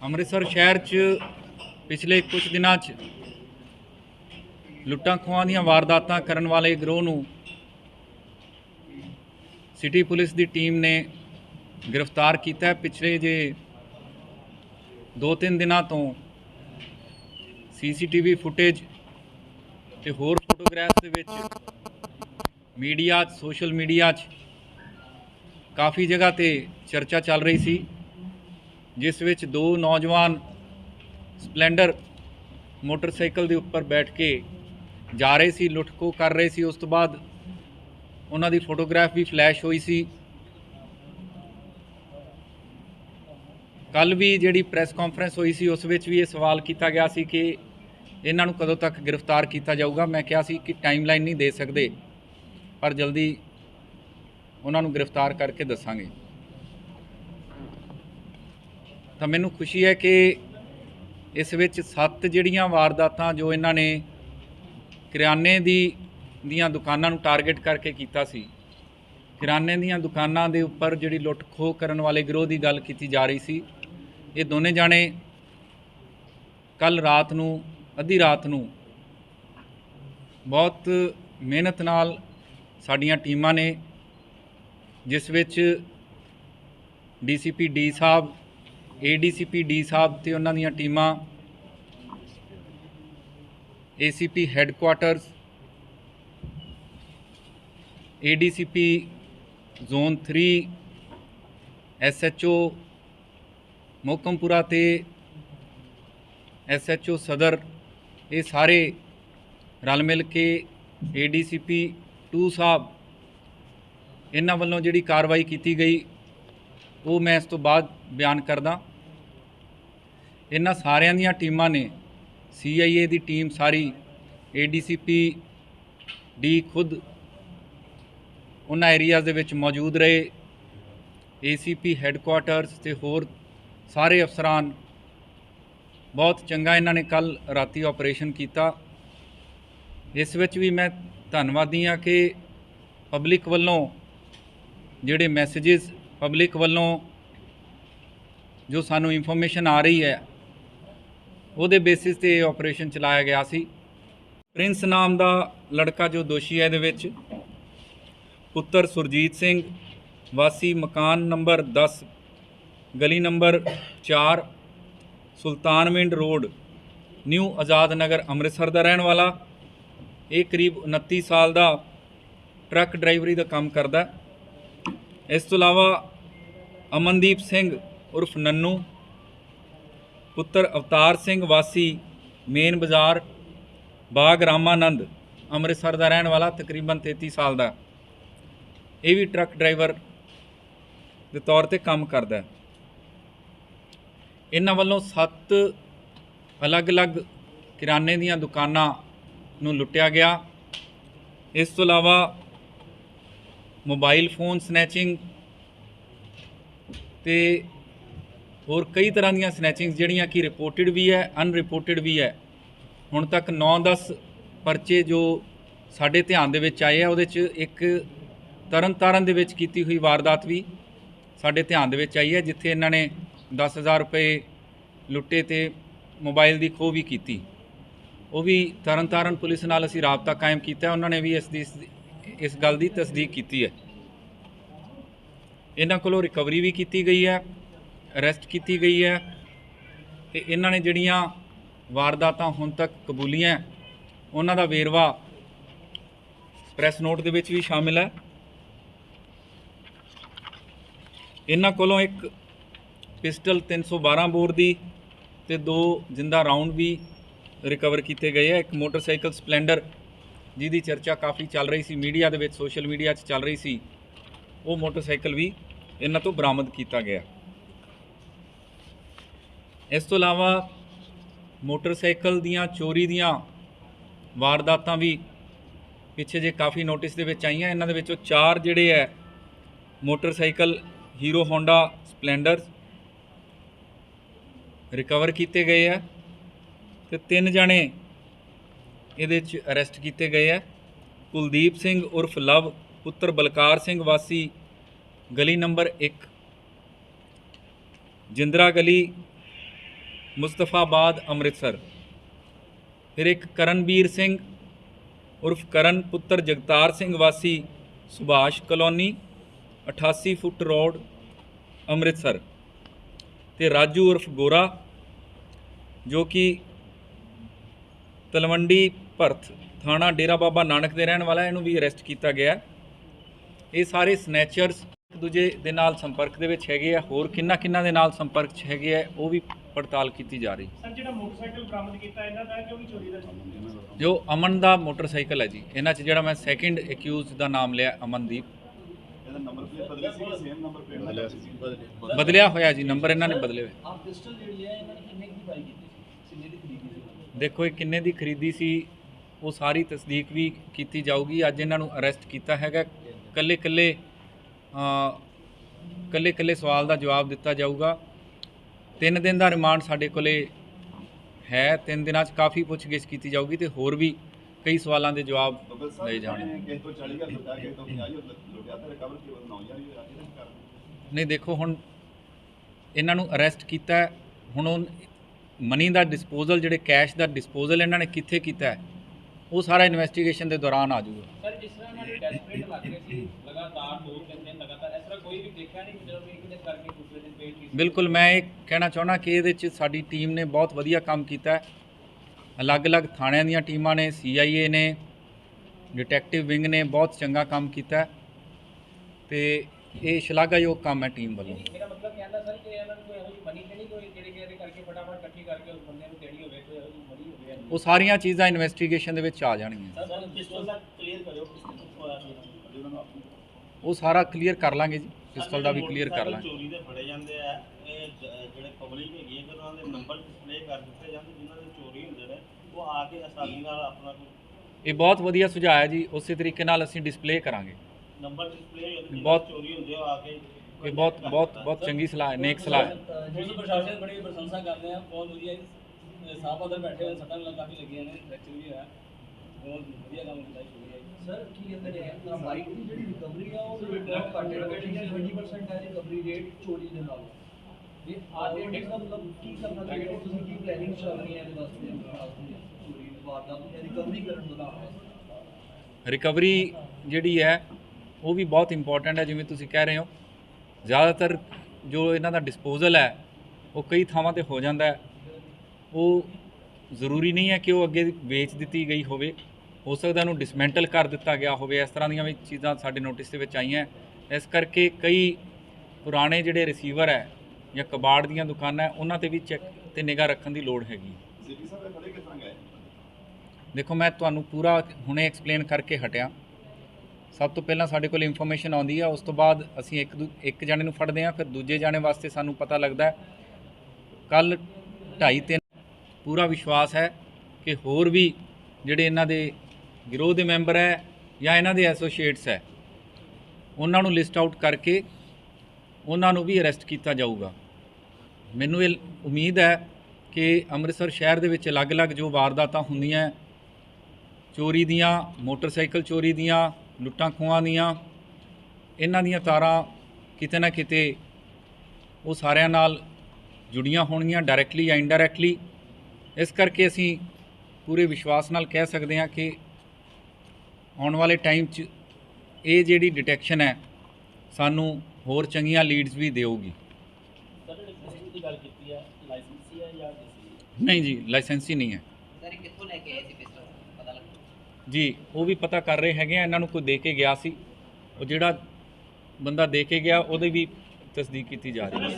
ਅੰਮ੍ਰਿਤਸਰ ਸ਼ਹਿਰ 'ਚ ਪਿਛਲੇ ਕੁਝ ਦਿਨਾਂ 'ਚ ਲੁੱਟਾਂ ਖੋਹਾਂ ਦੀਆਂ ਵਾਰਦਾਤਾਂ ਕਰਨ ਵਾਲੇ ਗਿਰੋਹ ਨੂੰ ਸਿਟੀ ਪੁਲਿਸ ਦੀ ਟੀਮ ਨੇ ਗ੍ਰਿਫਤਾਰ ਕੀਤਾ ਹੈ। ਪਿਛਲੇ ਜੇ 2-3 ਦਿਨਾਂ ਤੋਂ CCTV ਫੁਟੇਜ ਤੇ ਹੋਰ ਫੋਟੋਗ੍ਰਾਫਸ ਦੇ ਵਿੱਚ ਮੀਡੀਆ 'ਚ ਸੋਸ਼ਲ ਮੀਡੀਆ 'ਚ ਕਾਫੀ ਜਗ੍ਹਾ ਤੇ ਚਰਚਾ ਚੱਲ ਰਹੀ ਸੀ, जिस विच दो नौजवान स्पलैंडर मोटरसाइकिल के उपर बैठ के जा रहे सी, लुट खो कर रहे सी। उस तो बाद उन्हां दी फोटोग्राफ भी फ्लैश हुई सी। कल भी जिहड़ी प्रैस कॉन्फ्रेंस हुई सी उस विच भी ये सवाल किया गया सी कि इन्हां नूं कदों तक गिरफ्तार किया जाऊगा। मैं कहा सी कि टाइमलाइन नहीं दे सकते, पर जल्दी उन्हां नूं गिरफ्तार करके दसांगे। तो मैनू खुशी है कि इस विच 7 जिहड़ियां वारदातां जो इन्हां ने किराने दियां दुकानां नूं टारगेट करके कीता सी, किराने दियां दुकानां दे उपर जिहड़ी लुट खोह करन वाले गिरोह की गल की जा रही सी। ये दोने जाने कल रात नूं अद्धी रात नूं बहुत मेहनत नाल साडियां टीमां ने, जिस विच DCP डी साहब, ADCP डी साहब ते उन्हां दीयां टीमां, ACP हैडकुआटर्स, ADCP zone 3, SHO Mohkampura ते SHO सदर, ये सारे रल मिल के ADCP 2 साहब इन्हां वल्लों जिहड़ी कार्रवाई की गई वो मैं इस तो बाद बयान करदा। इन्हां सारियां दीयां टीमां ने, CIA दी टीम सारी, ADCP डी खुद उन्हां एरियाज़ दे विच मौजूद रहे, ACP हैडकुआटर्स ते होर सारे अफसरान, बहुत चंगा इन्हां ने कल राती ऑपरेशन किया। इस विच भी मैं धन्नवादी हाँ कि पब्लिक वल्लों जिहड़े मैसेजेस, पब्लिक वल्लों जो सानू इंफॉर्मेशन आ रही है ਉਹਦੇ बेसिस ਤੇ ऑपरेशन चलाया गया सी। प्रिंस नाम ਦਾ लड़का जो दोषी है ਇਹਦੇ ਵਿੱਚ, पुत्र सुरजीत सिंह वासी मकान नंबर 10 गली number 4 Sultanwind road new Azad Nagar Amritsar का रहने वाला। ये करीब 29 साल का ट्रक ड्राइवरी का काम करता। इस तो अलावा अमनदीप सिंह उर्फ नन्नू पुत्र अवतार सिंह वासी मेन बाज़ार बाग रामानंद अमृतसर का रहने वाला, तकरीबन 33 साल का। ये भी ट्रक ड्राइवर के तौर पर काम करता है। इन्हां वल्लों 7 अलग अलग किराने दीयां दुकानां नूं लुटिया गया। इस तो अलावा मोबाइल फोन स्नैचिंग ते होर कई तरह दी स्नैचिंग जिहड़ियां कि रिपोर्टिड भी है, अनरिपोर्टिड भी है। हुण तक 9-10 परचे जो साडे ध्यान दे विच आए हैं, उहदे च एक तरन ताਰਨ दे विच कीती हुई वारदात भी साडे ध्यान दे विच आई है, जिथे इन्हां ने 10,000 रुपए लुट्टे ते मोबाइल की खोह भी की। वो भी तरन ताਰਨ पुलिस नाल असीं राबता कायम किया, उन्होंने भी इस गल की तस्दीक की है। इन्हां कोलों रिकवरी भी की गई है, अरैसट की गई है। तो इन्हां ने जिहड़ियां वारदातां हुण तक कबूलियां उन्हां दा वेरवा प्रैस नोट दे विच भी शामिल है। इन्हां कोलों एक पिस्टल 312 बोर दी ते 2 जिंदा राउंड भी रिकवर किए गए हैं। एक मोटरसाइकिल स्पलैंडर जिहदी चर्चा काफ़ी चल रही सी मीडिया दे विच, सोशल मीडिया चल रही सी, वो मोटरसाइकिल भी इन्हां तो बरामद किया गया। इस तो अलावा ਮੋਟਰਸਾਈਕਲ ਦੀਆਂ ਚੋਰੀ ਦੀਆਂ ਵਾਰਦਾਤਾਂ ਵੀ ਪਿੱਛੇ ਜੇ ਕਾਫੀ ਨੋਟਿਸ ਦੇ ਵਿੱਚ ਆਈਆਂ। ਇਹਨਾਂ ਦੇ ਵਿੱਚੋਂ 4 ਜਿਹੜੇ ਹੈ motorcycle hero Honda Splendor recover ਕੀਤੇ ਗਏ ਆ ਤੇ 3 ਜਣੇ ਇਹਦੇ 'ਚ ਅਰੈਸਟ ਕੀਤੇ ਗਏ ਆ। ਕੁਲਦੀਪ ਸਿੰਘ ਉਰਫ ਲਵ ਪੁੱਤਰ ਬਲਕਾਰ ਸਿੰਘ ਵਾਸੀ ਗਲੀ ਨੰਬਰ 1 ਜਿੰਦਰਾ ਗਲੀ ਮੁਸਤਫਾਬਾਦ ਅੰਮ੍ਰਿਤਸਰ। ਫਿਰ ਇੱਕ ਕਰਨਵੀਰ ਸਿੰਘ ਉਰਫ ਕਰਨ ਪੁੱਤਰ ਜਗਤਾਰ ਸਿੰਘ ਵਾਸੀ Subhash colony 88 foot road Amritsar. ਤੇ ਰਾਜੂ ਉਰਫ ਗੋਰਾ ਜੋ ਕਿ ਤਲਵੰਡੀ ਭਰਤ ਥਾਣਾ ਡੇਰਾ ਬਾਬਾ ਨਾਨਕ ਦੇ ਰਹਿਣ ਵਾਲਾ, ਇਹਨੂੰ ਵੀ ਅਰੈਸਟ ਕੀਤਾ ਗਿਆ। ਇਹ ਸਾਰੇ ਸਨੈਚਰਸ ਇੱਕ ਦੂਜੇ ਦੇ ਨਾਲ ਸੰਪਰਕ ਦੇ ਵਿੱਚ ਹੈਗੇ ਆ। ਹੋਰ ਕਿੰਨਾ ਦੇ ਨਾਲ ਸੰਪਰਕ 'ਚ ਹੈਗੇ ਆ ਉਹ ਵੀ ਪੜਤਾਲ ਕੀਤੀ ਜਾ ਰਹੀ। ਸਰ ਜਿਹੜਾ ਮੋਟਰਸਾਈਕਲ ਬਰਾਮਦ ਕੀਤਾ ਇਹਨਾਂ ਦਾ ਕਿ ਉਹ ਵੀ ਚੋਰੀ ਦਾ ਜੋ ਅਮਨ ਦਾ ਮੋਟਰਸਾਈਕਲ ਹੈ ਜੀ, ਇਹਨਾਂ 'ਚ ਜਿਹੜਾ ਮੈਂ ਸੈਕਿੰਡ ਅਕਿਊਜ਼ ਦਾ ਨਾਮ ਲਿਆ ਅਮਨਦੀਪ, ਇਹਦਾ ਨੰਬਰ ਪਲੇਟ ਬਦਲਿਆ ਸੀ ਕਿ ਸੇਮ ਨੰਬਰ ਪਲੇਟ ਬਦਲਿਆ ਸੀ? ਬਦਲਿਆ ਹੋਇਆ ਜੀ, ਨੰਬਰ ਇਹਨਾਂ ਨੇ ਬਦਲੇ ਹੋਏ। ਆਪ ਪਿਸਟਲ ਜਿਹੜੀ ਹੈ ਇਹਨਾਂ ਨੇ ਕਿੰਨੇ ਦੀ ਬਾਈ ਕੀਤੀ ਸੀ, ਕਿੰਨੇ ਦੀ ਖਰੀਦੀ ਸੀ? ਦੇਖੋ ਇਹ ਕਿੰਨੇ ਦੀ ਖਰੀਦੀ ਸੀ ਉਹ ਸਾਰੀ ਤਸਦੀਕ ਵੀ ਕੀਤੀ ਜਾਊਗੀ। ਅੱਜ ਇਹਨਾਂ ਨੂੰ ਅਰੈਸਟ ਕੀਤਾ ਹੈਗਾ। ਕੱਲੇ ਸਵਾਲ ਦਾ ਜਵਾਬ ਦਿੱਤਾ ਜਾਊਗਾ। 3 ਦਿਨ ਦਾ ਰਿਮਾਂਡ ਸਾਡੇ ਕੋਲੇ ਹੈ। 3 ਦਿਨਾਂ 'ਚ ਕਾਫੀ ਪੁੱਛਗਿੱਛ ਕੀਤੀ ਜਾਊਗੀ ਤੇ ਹੋਰ ਵੀ ਕਈ ਸਵਾਲਾਂ ਦੇ ਜਵਾਬ ਲਏ ਜਾਣਗੇ। ਕਿਸੇ ਤੋਂ 40,000 ਲੁੱਟਿਆ, ਕਿਸੇ ਤੋਂ 50,000 ਲੁੱਟਿਆ ਤੇ ਰਿਕਵਰ ਕੇਵਲ 9,000 ਹੀ ਹੋਇਆ। ਇਹਦਾ ਕੀ ਕਾਰਨ? ਨਹੀਂ ਦੇਖੋ ਹੁਣ ਇਹਨਾਂ ਨੂੰ ਅਰੈਸਟ ਕੀਤਾ ਹੈ, ਹੁਣ ਉਹ ਮਨੀ ਦਾ ਡਿਸਪੋਜ਼ਲ, ਜਿਹੜੇ ਕੈਸ਼ ਦਾ ਡਿਸਪੋਜ਼ਲ ਇਹਨਾਂ ਨੇ ਕਿੱਥੇ ਕੀਤਾ ਹੈ ਉਹ ਸਾਰਾ ਇਨਵੈਸਟੀਗੇਸ਼ਨ ਦੇ ਦੌਰਾਨ ਆ ਜਾਊਗਾ। ਸਰ ਜਿਸ ਤਰ੍ਹਾਂ ਇਹਨਾਂ ਦੇ ਡੈਸਪਰੇਟ ਲੱਗ ਰਹੇ ਸੀ ਲਗਾਤਾਰ 2-3 ਦਿਨ ਲਗਾਤਾਰ, ਇਸ ਤਰ੍ਹਾਂ ਕੋਈ ਵੀ ਦੇਖਿਆ ਨਹੀਂ ਜਦੋਂ ਇੱਕ ਦਿਨ ਕਰਕੇ ਦੂਸਰੇ ਦਿਨ ਪੇਸ਼ ਕੀਤਾ? ਬਿਲਕੁਲ, ਮੈਂ ਇਹ ਕਹਿਣਾ ਚਾਹੁੰਦਾ ਕਿ ਇਹਦੇ 'ਚ ਸਾਡੀ ਟੀਮ ਨੇ ਬਹੁਤ ਵਧੀਆ ਕੰਮ ਕੀਤਾ ਹੈ। ਅਲੱਗ-ਅਲੱਗ ਥਾਣਿਆਂ ਦੀਆਂ ਟੀਮਾਂ ਨੇ, CIA ਨੇ, ਡਿਟੈਕਟਿਵ ਵਿੰਗ ਨੇ ਬਹੁਤ ਚੰਗਾ ਕੰਮ ਕੀਤਾ ਹੈ ਤੇ ਇਹ ਸ਼ਲਾਘਾਯੋਗ ਕੰਮ ਹੈ ਟੀਮ ਵੱਲੋਂ। ਮੇਰਾ ਮਤਲਬ ਕਹਿੰਦਾ ਸਰ ਕਿ ਇਹਨਾਂ ਨੂੰ ਕੋਈ ਇਹੋ ਜਿਹੀ ਮਨੀ ਤੇ ਨਹੀਂ ਕੋਈ ਜਿਹੜੇ ਕਰਕੇ ਫਟਾਫਟ ਇਕੱਠੀ ਕਰਕੇ ਉਸ ਬੰਦੇ ਨੂੰ ਦੇਣੀ ਹੋਵੇ, ਕੋਈ ਇਹੋ ਜਿਹੀ ਮਨੀ ਹੋਵੇ? ਉਹ ਸਾਰੀਆਂ ਚੀਜ਼ਾਂ ਇਨਵੈਸਟੀਗੇਸ਼ਨ ਦੇ ਵਿੱਚ ਆ ਜਾਣਗੀਆਂ। ਸਰ ਪਿਸਟਲ ਦਾ ਕਲੀਅਰ ਕਰਿਓ, ਪਿਸਟਲ ਹੋਇਆ ਸੀ ਉਹਨਾਂ ਨੂੰ ਉਹ ਸਾਰਾ ਕਲੀਅਰ ਕਰ ਲਾਂਗੇ ਜੀ, ਪਿਸਤਲ ਦਾ ਵੀ ਕਲੀਅਰ ਕਰ ਲਾਂਗੇ। ਚੋਰੀ ਦੇ ਫੜੇ ਜਾਂਦੇ ਆ, ਇਹ ਜਿਹੜੇ ਪਬਲਿਕ ਹੈਗੀ ਹੈ, ਉਹਨਾਂ ਦੇ ਨੰਬਰ ਡਿਸਪਲੇ ਕਰ ਦਿੱਤੇ ਜਾਂਦੇ, ਜਿਨ੍ਹਾਂ ਦੇ ਚੋਰੀ ਹੁੰਦੇ ਨੇ ਉਹ ਆ ਕੇ ਆਸਾਨੀ ਨਾਲ ਆਪਣਾ ਇਹ ਬਹੁਤ ਵਧੀਆ ਸੁਝਾਅ ਹੈ ਜੀ, ਉਸੇ ਤਰੀਕੇ ਨਾਲ ਅਸੀਂ ਡਿਸਪਲੇ ਕਰਾਂਗੇ। ਨੰਬਰ ਡਿਸਪਲੇ ਹੁੰਦੇ, ਬਹੁਤ ਚੋਰੀ ਹੁੰਦੇ ਉਹ ਆ ਕੇ ਇਹ ਬਹੁਤ ਚੰਗੀ ਸਲਾਹ ਹੈ, ਨੇਕ ਸਲਾਹ ਹੈ। ਪੁਲਿਸ ਪ੍ਰਸ਼ਾਸਨ ਬੜੀ ਪ੍ਰਸ਼ੰਸਾ ਕਰਦੇ ਆ, ਬਹੁਤ ਵਧੀਆ ਸਾਹਿਬ ਅੰਦਰ ਬੈਠੇ ਹੋਏ, ਸੱਟਾਂ ਕਾਫੀ ਲੱਗੀਆਂ ਨੇ, ਫ੍ਰੈਕਚਰ ਵੀ ਹੋਇਆ, ਬਹੁਤ ਵਧੀਆ ਕੰਮ ਕੀਤਾ ਜੀ। ਸਰ ਕੀ ਕਹਿੰਦੇ ਨੇ ਬਾਈਕ ਦੀ ਜਿਹੜੀ ਰਿਕਵਰੀ ਆ ਉਹ ਬਹੁਤ ਘੱਟ ਹੈ, 20% ਹੈ ਰਿਕਵਰੀ ਰੇਟ ਚੋਰੀ ਦੇ ਨਾਲ। ਇਹ ਆਰਟੀਆਈ ਦਾ ਮਤਲਬ ਕੀ ਕਰਨਾ ਚਾਹੀਦਾ, ਤੁਸੀਂ ਕੀ ਪਲੈਨਿੰਗ ਚੱਲ ਰਹੀ ਹੈ ਇਹਦੇ ਵਾਸਤੇ ਚੋਰੀ ਵਾਰਦਾਤ ਦੀ ਰਿਕਵਰੀ ਕਰਨ ਦਾ? ਰਿਕਵਰੀ ਜਿਹੜੀ ਹੈ ਉਹ ਵੀ ਬਹੁਤ ਇੰਪੋਰਟੈਂਟ ਹੈ। ਜਿਵੇਂ ਤੁਸੀਂ ਕਹਿ ਰਹੇ ਹੋ, ਜ਼ਿਆਦਾਤਰ ਜੋ ਇਹਨਾਂ ਦਾ ਡਿਸਪੋਜ਼ਲ ਹੈ ਉਹ ਕਈ ਥਾਵਾਂ ਤੇ ਹੋ ਜਾਂਦਾ ਹੈ। ਉਹ ਜ਼ਰੂਰੀ ਨਹੀਂ ਹੈ ਕਿ ਉਹ ਅੱਗੇ ਵੇਚ ਦਿੱਤੀ ਗਈ ਹੋਵੇ, ਹੋ ਸਕਦਾ ਉਹਨੂੰ ਡਿਸਮੈਂਟਲ ਕਰ ਦਿੱਤਾ ਗਿਆ ਹੋਵੇ। ਇਸ ਤਰ੍ਹਾਂ ਦੀਆਂ ਵੀ ਚੀਜ਼ਾਂ ਸਾਡੇ ਨੋਟਿਸ ਦੇ ਵਿੱਚ ਆਈਆਂ। ਇਸ ਕਰਕੇ ਕਈ ਪੁਰਾਣੇ ਜਿਹੜੇ ਰਿਸੀਵਰ ਹੈ ਜਾਂ ਕਬਾੜ ਦੀਆਂ ਦੁਕਾਨਾਂ ਉਹਨਾਂ ਤੇ ਵੀ ਚੈੱਕ ਤੇ ਨਿਗਾਹ ਰੱਖਣ ਦੀ ਲੋੜ ਹੈਗੀ। ਸਿਟੀ ਸਾਹਿਬ ਦੇ ਫੜੇ ਕਿਸ ਤਰ੍ਹਾਂ ਗਏ? ਦੇਖੋ ਮੈਂ ਤੁਹਾਨੂੰ ਪੂਰਾ ਹੁਣੇ ਐਕਸਪਲੇਨ ਕਰਕੇ ਹਟਿਆ। ਸਭ ਤੋਂ ਪਹਿਲਾਂ ਸਾਡੇ ਕੋਲ ਇਨਫੋਰਮੇਸ਼ਨ ਆਉਂਦੀ ਆ, ਉਸ ਤੋਂ ਬਾਅਦ ਅਸੀਂ ਇੱਕ ਜਣੇ ਨੂੰ ਫੜਦੇ ਹਾਂ, ਫਿਰ ਦੂਜੇ ਜਾਣੇ ਵਾਸਤੇ ਸਾਨੂੰ ਪਤਾ ਲੱਗਦਾ ਹੈ। ਕੱਲ 2:30-3 ਪੂਰਾ ਵਿਸ਼ਵਾਸ ਹੈ ਕਿ ਹੋਰ ਵੀ ਜਿਹੜੇ ਇਹਨਾਂ ਦੇ ਗਿਰੋਹ ਦੇ ਮੈਂਬਰ ਹੈ ਜਾਂ ਇਹਨਾਂ ਦੇ ਐਸੋਸੀਏਟਸ ਹੈ ਉਹਨਾਂ ਨੂੰ ਲਿਸਟ ਆਊਟ ਕਰਕੇ ਉਹਨਾਂ ਨੂੰ ਵੀ ਅਰੈਸਟ ਕੀਤਾ ਜਾਊਗਾ। ਮੈਨੂੰ ਇਹ ਉਮੀਦ ਹੈ ਕਿ ਅੰਮ੍ਰਿਤਸਰ ਸ਼ਹਿਰ ਦੇ ਵਿੱਚ ਅਲੱਗ-ਅਲੱਗ ਜੋ ਵਾਰਦਾਤਾਂ ਹੁੰਦੀਆਂ, ਚੋਰੀ ਦੀਆਂ, ਮੋਟਰਸਾਈਕਲ ਚੋਰੀ ਦੀਆਂ, ਲੁੱਟਾਂ ਖੋਹਾਂ ਦੀਆਂ, ਇਹਨਾਂ ਦੀਆਂ ਤਾਰਾਂ ਕਿਤੇ ਨਾ ਕਿਤੇ ਉਹ ਸਾਰਿਆਂ ਨਾਲ ਜੁੜੀਆਂ ਹੋਣਗੀਆਂ, ਡਾਇਰੈਕਟਲੀ ਜਾਂ ਇਨਡਾਇਰੈਕਟਲੀ। ਇਸ ਕਰਕੇ ਅਸੀਂ ਪੂਰੇ ਵਿਸ਼ਵਾਸ ਨਾਲ ਕਹਿ ਸਕਦੇ ਹਾਂ ਕਿ ਆਉਣ ਵਾਲੇ ਟਾਈਮ 'ਚ ਇਹ ਜਿਹੜੀ ਡਿਟੈਕਸ਼ਨ ਹੈ ਸਾਨੂੰ ਹੋਰ ਚੰਗੀਆਂ ਲੀਡਸ ਵੀ ਦੇਊਗੀ। ਸਰ ਲਾਇਸੈਂਸ ਦੀ ਗੱਲ ਕੀਤੀ ਹੈ, ਲਾਇਸੈਂਸੀ ਹੈ ਜਾਂ ਨਹੀਂ ਜੀ, ਲਾਇਸੈਂਸੀ ਨਹੀਂ ਹੈ। ਸਰ ਕਿੱਥੋਂ ਲੈ ਕੇ ਆਏ ਸੀ ਪਿਸਟਲ, ਪਤਾ ਲੱਗਾ ਜੀ ਉਹ ਵੀ ਪਤਾ ਕਰ ਰਹੇ ਹੈਗੇ ਆ। ਇਹਨਾਂ ਨੂੰ ਕੋਈ ਦੇ ਕੇ ਗਿਆ ਸੀ, ਉਹ ਜਿਹੜਾ ਬੰਦਾ ਦੇ ਕੇ ਗਿਆ ਉਹਦੀ ਵੀ ਤਸਦੀਕ ਕੀਤੀ ਜਾ ਰਹੀ ਹੈ।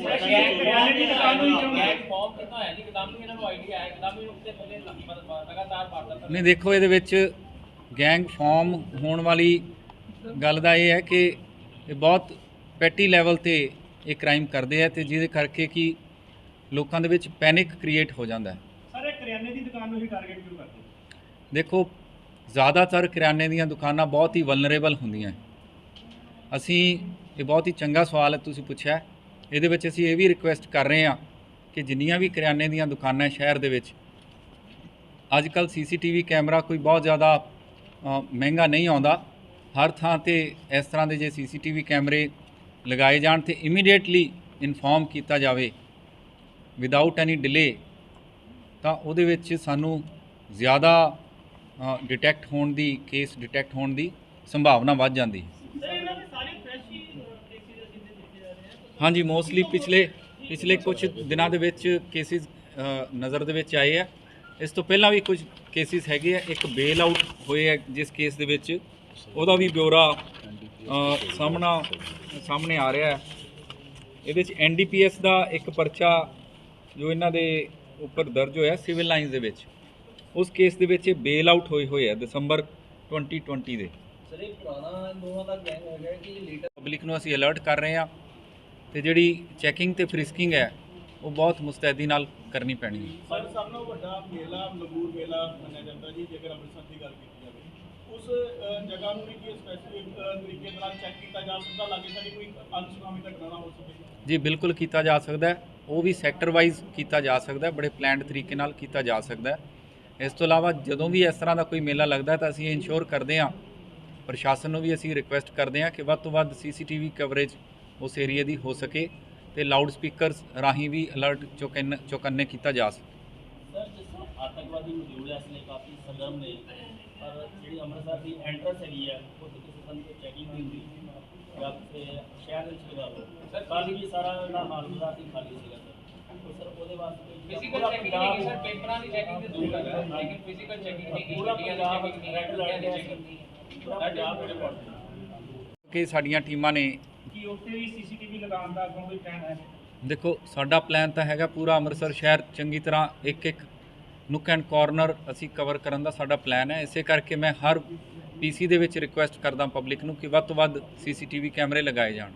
ਨਹੀਂ ਦੇਖੋ ਇਹਦੇ ਵਿੱਚ ਗੈਂਗ ਫਾਰਮ ਹੋਣ ਵਾਲੀ ਗੱਲ ਦਾ ਇਹ ਹੈ ਕਿ ਇਹ ਬਹੁਤ ਪੈਟੀ ਲੈਵਲ ਤੇ ਇਹ ਕ੍ਰਾਈਮ ਕਰਦੇ ਆ ਤੇ ਜਿਹਦੇ ਕਰਕੇ ਕਿ ਲੋਕਾਂ ਦੇ ਵਿੱਚ ਪੈਨਿਕ ਕ੍ਰੀਏਟ ਹੋ ਜਾਂਦਾ ਹੈ। ਸਰ ਇੱਕ ਕਰਿਆਨੇ ਦੀ ਦੁਕਾਨ ਨੂੰ ਹੀ ਟਾਰਗੇਟ ਕਿਉਂ ਕਰਦੇ? ਦੇਖੋ, ਜ਼ਿਆਦਾਤਰ ਕਰਿਆਨੇ ਦੀਆਂ ਦੁਕਾਨਾਂ ਬਹੁਤ ਹੀ ਵਲਨਰੇਬਲ ਹੁੰਦੀਆਂ। ਅਸੀਂ ਇਹ ਬਹੁਤ ਹੀ ਚੰਗਾ ਸਵਾਲ ਹੈ ਤੁਸੀਂ ਪੁੱਛਿਆ। ਇਹਦੇ ਵਿੱਚ ਅਸੀਂ ਇਹ ਵੀ ਰਿਕੁਐਸਟ ਕਰ ਰਹੇ ਹਾਂ ਕਿ ਜਿੰਨੀਆਂ ਵੀ ਕਰਿਆਨੇ ਦੀਆਂ ਦੁਕਾਨਾਂ ਸ਼ਹਿਰ ਦੇ ਵਿੱਚ ਅੱਜ ਕੱਲ੍ਹ CCTV ਕੈਮਰਾ ਕੋਈ ਬਹੁਤ ਜ਼ਿਆਦਾ ਮਹਿੰਗਾ ਨਹੀਂ ਆਉਂਦਾ। ਹਰ ਥਾਂ ਤੇ ਇਸ ਤਰ੍ਹਾਂ ਦੇ ਜੇ CCTV ਕੈਮਰੇ ਲਗਾਏ ਜਾਣ ਤੇ ਇਮੀਡੀਏਟਲੀ ਇਨਫੋਰਮ ਕੀਤਾ ਜਾਵੇ ਵਿਦਆਊਟ ਐਨੀ ਡਿਲੇ, ਤਾਂ ਉਹਦੇ ਵਿੱਚ ਸਾਨੂੰ ਜ਼ਿਆਦਾ ਡਿਟੈਕਟ ਹੋਣ ਦੀ ਕੇਸ ਡਿਟੈਕਟ ਹੋਣ ਦੀ ਸੰਭਾਵਨਾ ਵੱਧ ਜਾਂਦੀ ਹੈ। ਹਾਂਜੀ, ਮੋਸਟਲੀ ਪਿਛਲੇ ਕੁਝ ਦਿਨਾਂ ਦੇ ਵਿੱਚ ਕੇਸਿਸ ਨਜ਼ਰ ਦੇ ਵਿੱਚ ਆਏ ਆ। ਇਸ ਤੋਂ ਪਹਿਲਾਂ ਵੀ ਕੁਝ ਕੇਸਿਸ ਹੈਗੇ ਆ। ਇੱਕ ਬੇਲ ਆਊਟ ਹੋਏ ਆ ਜਿਸ ਕੇਸ ਦੇ ਵਿੱਚ ਉਹਦਾ ਵੀ ਬਿਊਰਾ ਸਾਹਮਣੇ ਆ ਰਿਹਾ ਹੈ। ਇਹਦੇ ਵਿੱਚ NDPS ਦਾ ਇੱਕ ਪਰਚਾ ਜੋ ਇਹਨਾਂ ਦੇ ਉੱਪਰ ਦਰਜ ਹੋਇਆ ਸਿਵਲ ਲਾਈਨਸ ਦੇ ਵਿੱਚ, ਉਸ ਕੇਸ ਦੇ ਵਿੱਚ ਇਹ ਬੇਲ ਆਊਟ ਹੋਏ ਆ ਦਸੰਬਰ 2020 ਦੇ। ਸਰ ਇਹ ਪੁਰਾਣਾ ਦੋਹਾਂ ਦਾ ਗੈਂਗ ਹੈਗਾ ਕਿ ਲੀਡਰ ਪਬਲਿਕ ਨੂੰ ਅਸੀਂ ਅਲਰਟ ਕਰ ਰਹੇ ਹਾਂ ਤੇ ਜਿਹੜੀ ਚੈਕਿੰਗ ਤੇ ਫ੍ਰਿਸਕਿੰਗ ਹੈ ਉਹ ਬਹੁਤ ਮੁਸਤੈਦੀ ਨਾਲ ਕਰਨੀ ਪੈਣੀ ਹੈ। ਸਰ ਸਭ ਨਾਲੋਂ ਵੱਡਾ ਮੇਲਾ ਲੰਗੂਰ ਮੇਲਾ ਮੰਨਿਆ ਜਾਂਦਾ ਜੀ, ਜੇਕਰ ਅੰਮ੍ਰਿਤਸਰ ਦੀ ਗੱਲ ਕੀਤੀ ਜਾਵੇ ਉਸ ਜਗ੍ਹਾ ਨੂੰ ਵੀ ਕੀ ਸਪੈਸੀਫਿਕ ਤਰੀਕੇ ਨਾਲ ਚੈੱਕ ਕੀਤਾ ਜਾ ਸਕਦਾ, ਲਾਗੇ ਸਾਡੀ ਕੋਈ ਅਨਸੁਖਾਵੀ ਘਟਨਾ ਨਾ ਹੋ ਸਕੇ? ਜੀ ਬਿਲਕੁਲ ਕੀਤਾ ਜਾ ਸਕਦਾ ਹੈ। ਉਹ ਵੀ ਸੈਕਟਰ ਵਾਈਜ਼ ਕੀਤਾ ਜਾ ਸਕਦਾ ਹੈ, ਬੜੇ ਪਲੈਨਡ ਤਰੀਕੇ ਨਾਲ ਕੀਤਾ ਜਾ ਸਕਦਾ ਹੈ। ਇਸ ਤੋਂ ਇਲਾਵਾ ਜਦੋਂ ਵੀ ਇਸ ਤਰ੍ਹਾਂ ਦਾ ਕੋਈ ਮੇਲਾ ਲੱਗਦਾ ਤਾਂ ਅਸੀਂ ਇਨਸ਼ੋਰ ਕਰਦੇ ਹਾਂ, ਪ੍ਰਸ਼ਾਸਨ ਨੂੰ ਵੀ ਅਸੀਂ ਰਿਕੁਐਸਟ ਕਰਦੇ ਹਾਂ ਕਿ ਵੱਧ ਤੋਂ ਵੱਧ CCTV ਕਵਰੇਜ ਉਸ ਏਰੀਏ ਦੀ ਹੋ ਸਕੇ ਤੇ ਲਾਊਡ ਸਪੀਕਰਸ ਰਾਹੀਂ ਵੀ ਅਲਰਟ ਚੌਕੰਨੇ ਕੀਤਾ ਜਾ ਸਕੇ। ਸਰ ਜਿਸ ਤਰ੍ਹਾਂ ਆਤੰਕਵਾਦੀ ਮੌਜੂਦ ਹੈ, ਇਸ ਲਈ ਕਾਫੀ ਸਰਗਰਮ ਨੇ, ਪਰ ਜਿਹੜੀ ਅੰਮ੍ਰਿਤਸਰ ਦੀ ਐਂਟਰੈਂਸ ਹੈਗੀ ਹੈ ਉਹ ਕਿਸੇ ਕਿਸਮ ਦੀ ਚੈਕਿੰਗ ਨਹੀਂ ਹੁੰਦੀ ਜਾਂ ਤੇ ਸ਼ਹਿਰ ਵਿੱਚ ਲਗਾ ਲਓ। ਸਰ ਕੱਲ੍ਹ ਵੀ ਸਾਰਾ ਜਿਹੜਾ ਹਾਲਤ ਸੀ ਖਾਲੀ ਸੀਗਾ ਸਰ ਉਹਦੇ ਵਾਸਤੇ ਫਿਜ਼ੀਕਲ ਚੈਕਿੰਗ ਨਹੀਂ ਸਰ, ਪੇਪਰਾਂ ਦੀ ਚੈਕਿੰਗ ਤੇ ਜ਼ਰੂਰ ਕਰ ਰਹੇ ਲੇਕਿਨ ਫਿਜ਼ੀਕਲ ਚੈਕਿੰਗ ਨਹੀਂ ਪੂਰਾ ਪੰਜਾਬ ਰੈਡ ਲਾਈਟ ਦੀ ਚੈਕਿੰਗ ਨਹੀਂ ਪੂਰਾ ਪੰਜਾਬ ਵਿੱਚ ਪੜਦਾ ਕਿ ਸਾਡੀਆਂ ਟੀਮਾਂ ਨੇ ਕੀ ਉੱਥੇ ਵੀ CCTV ਲਗਾਉਣ ਦਾ ਅੱਗੋਂ ਕੋਈ ਪਲਾਨ ਹੈ? ਦੇਖੋ, ਸਾਡਾ ਪਲਾਨ ਤਾਂ ਹੈਗਾ ਪੂਰਾ ਅੰਮ੍ਰਿਤਸਰ ਸ਼ਹਿਰ ਚੰਗੀ ਤਰ੍ਹਾਂ ਇੱਕ ਨੁੱਕ ਐਂਡ ਕਾਰਨਰ ਅਸੀਂ ਕਵਰ ਕਰਨ ਦਾ ਸਾਡਾ ਪਲਾਨ ਹੈ। ਇਸੇ ਕਰਕੇ ਮੈਂ ਹਰ PC ਦੇ ਵਿੱਚ ਰਿਕੁਐਸਟ ਕਰਦਾ ਪਬਲਿਕ ਨੂੰ ਕਿ ਵੱਧ ਤੋਂ ਵੱਧ CCTV ਕੈਮਰੇ ਲਗਾਏ ਜਾਣ।